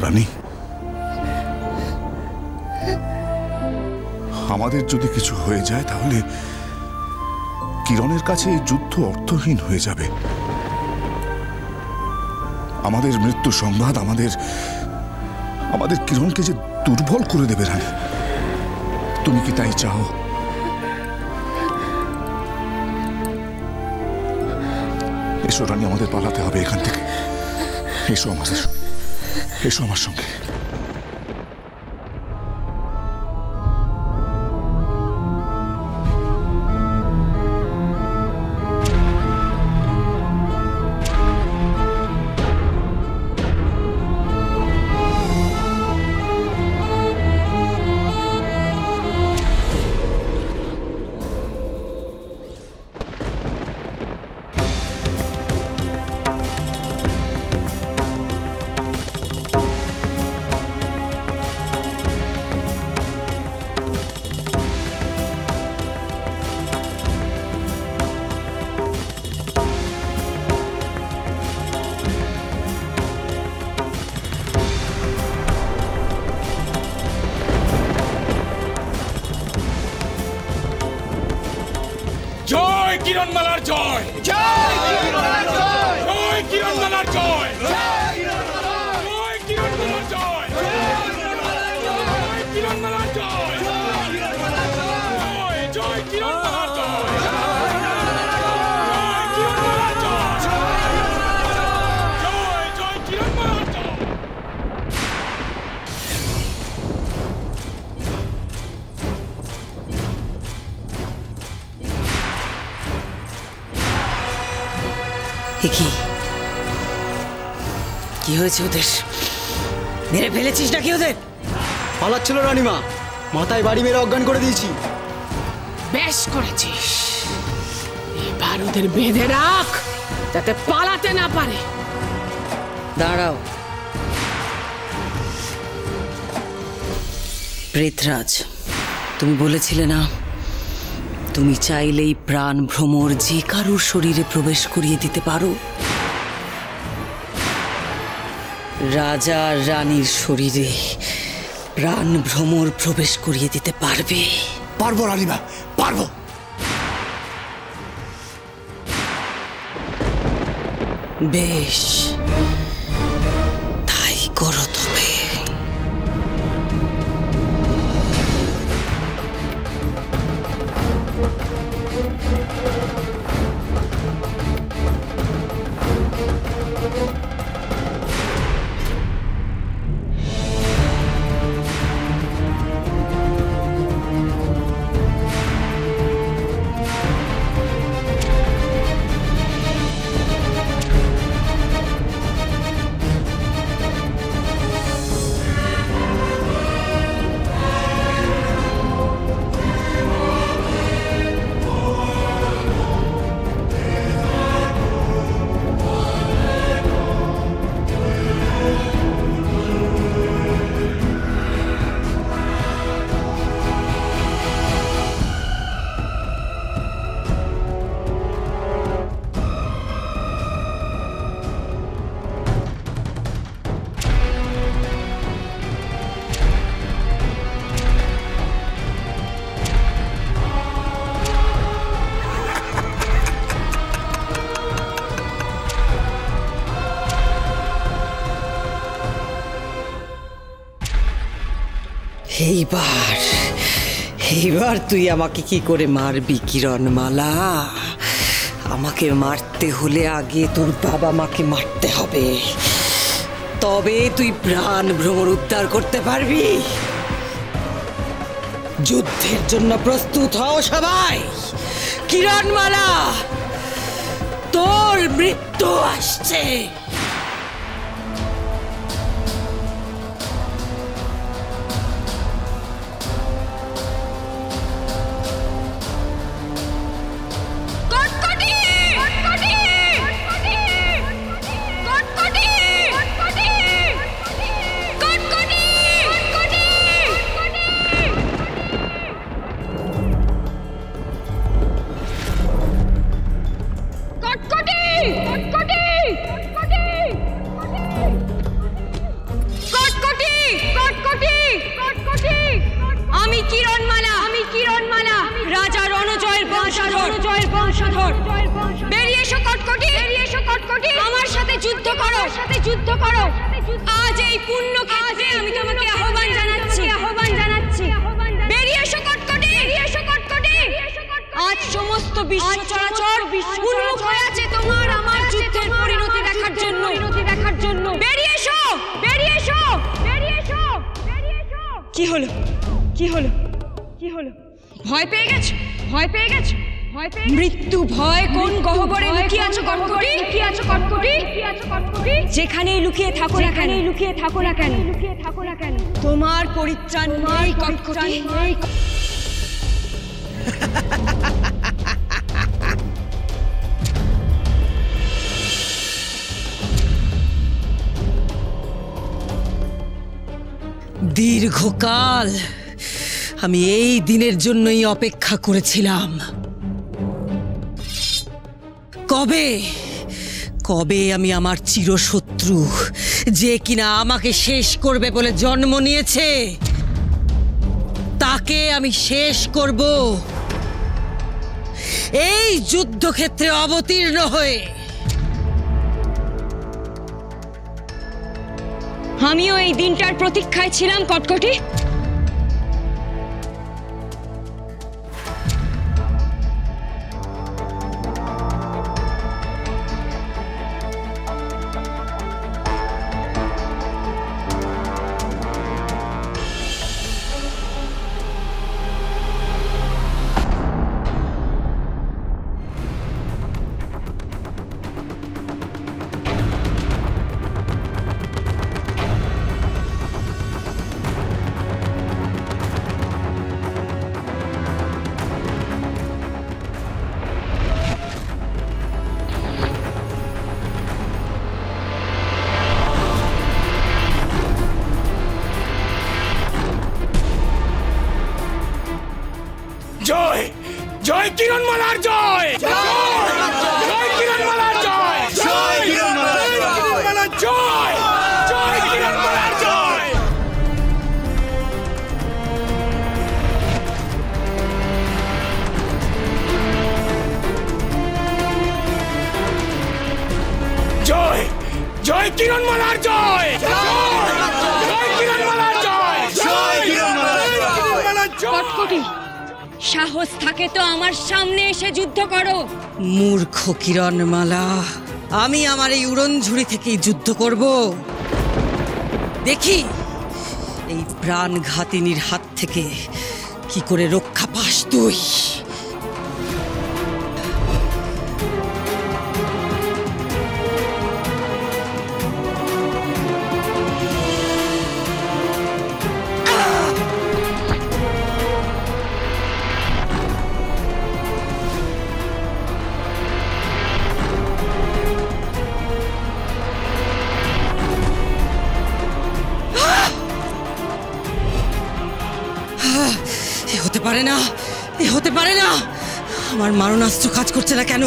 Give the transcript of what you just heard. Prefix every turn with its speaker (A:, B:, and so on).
A: রানী, আমাদের যদি কিছু হয়ে যায় তাহলে কিরণের কাছে এই যুদ্ধ অর্থহীন হয়ে যাবে। আমাদের মৃত্যু সংবাদ আমাদের কিরণকে যে দুর্বল করে দেবে রানী। তুমি কি তাই চাও? এসো রানী, আমাদের পালাতে হবে এখান থেকে। এসো আমার সঙ্গে।
B: কিরণমালার জয়, জয় কিরণমালার জয়, জয় কিরণমালার জয়, জয় কিরণমালার জয়, জয় কিরণমালার জয়, জয় কিরণমালার জয়, জয় কিরণমালার জয়, জয় কিরণমালার জয়।
C: কি হয়েছে ওদের? মেরে ফেলেছিস নাকি ওদের?
D: পালাচ্ছিল রানীমা, মাথায় বাড়ি মেরে অজ্ঞান করে দিয়েছি।
E: বেশ করেছিস, এবার ওদের বেঁধে রাখ যাতে পালাতে না পারে।
C: দাঁড়াও প্রেতরাজ, তুমি বলেছিলে না তুমি চাইলেই প্রাণ ভ্রমর যে কারোর শরীরে প্রবেশ করিয়ে দিতে পারো? রাজা রানীর শরীরে প্রাণ ভ্রমর প্রবেশ করিয়ে দিতে পারবে?
F: পারবো রানীমা, পারবো।
C: বেশ, তাই করো তবে। এইবার তুই আমাকে কি করে মারবি কিরণমালা? আমাকে মারতে হলে আগে তোর বাবা মাকে মারতে হবে, তবে তুই প্রাণ ভ্রমর উদ্ধার করতে পারবি। যুদ্ধের জন্য প্রস্তুত হও সবাই। কিরণমালা, তোর মৃত্যু আসছে।
E: কটকটি!
G: আমি কিরণমালা রাজা রণজয়ের বংশধর। বেরিয়ে এসো কটকটি, আমার সাথে যুদ্ধ করো। আজ এই পুণ্য ক্ষেত্রে আমি তোমাকে আহ্বান জানাচ্ছি। বেরিয়ে এসো কটকটি। আজ সমস্ত বিশ্ব চরাচর উন্মুখ হয়ে আছে তোমার আমার যুদ্ধের পরিণতি দেখার জন্য। বেরিয়ে এসো। কি হলো? ভয় পেয়ে গেছো? মৃত্যু ভয় কোন গহ্বরে লুকিয়ে আছো কটকটি? যেখানেই লুকিয়ে থাকো না কেন তোমার পরিত্রাণ নেই কটকটি।
C: দীর্ঘকাল আমি এই দিনের জন্যই অপেক্ষা করেছিলাম। কবে আমি আমার চিরশত্রু, যে কিনা আমাকে শেষ করবে বলে জন্ম নিয়েছে, তাকে আমি শেষ করব এই যুদ্ধক্ষেত্রে অবতীর্ণ হয়ে।
G: আমিও এই দিনটার প্রতীক্ষায় ছিলাম কটকটি।
B: জয় কিরণমালার জয়। কিরণমালার জয়। কিরণমালার জয়। কিরণমালার জয়। জয় কিরণমালার জয়। কিরণমালার জয়।
G: কটকটি, সাহস থাকে তো আমার সামনে এসে যুদ্ধ করো।
C: মূর্খ কিরণমালা, আমি আমার এই উড়নঝুড়ি থেকেই যুদ্ধ করব। দেখি এই প্রাণঘাতিনীর হাত থেকে কি করে রক্ষা পাস তুই। এ হতে পারে না, আমার মারণাস্ত্র কাজ করছে না কেন?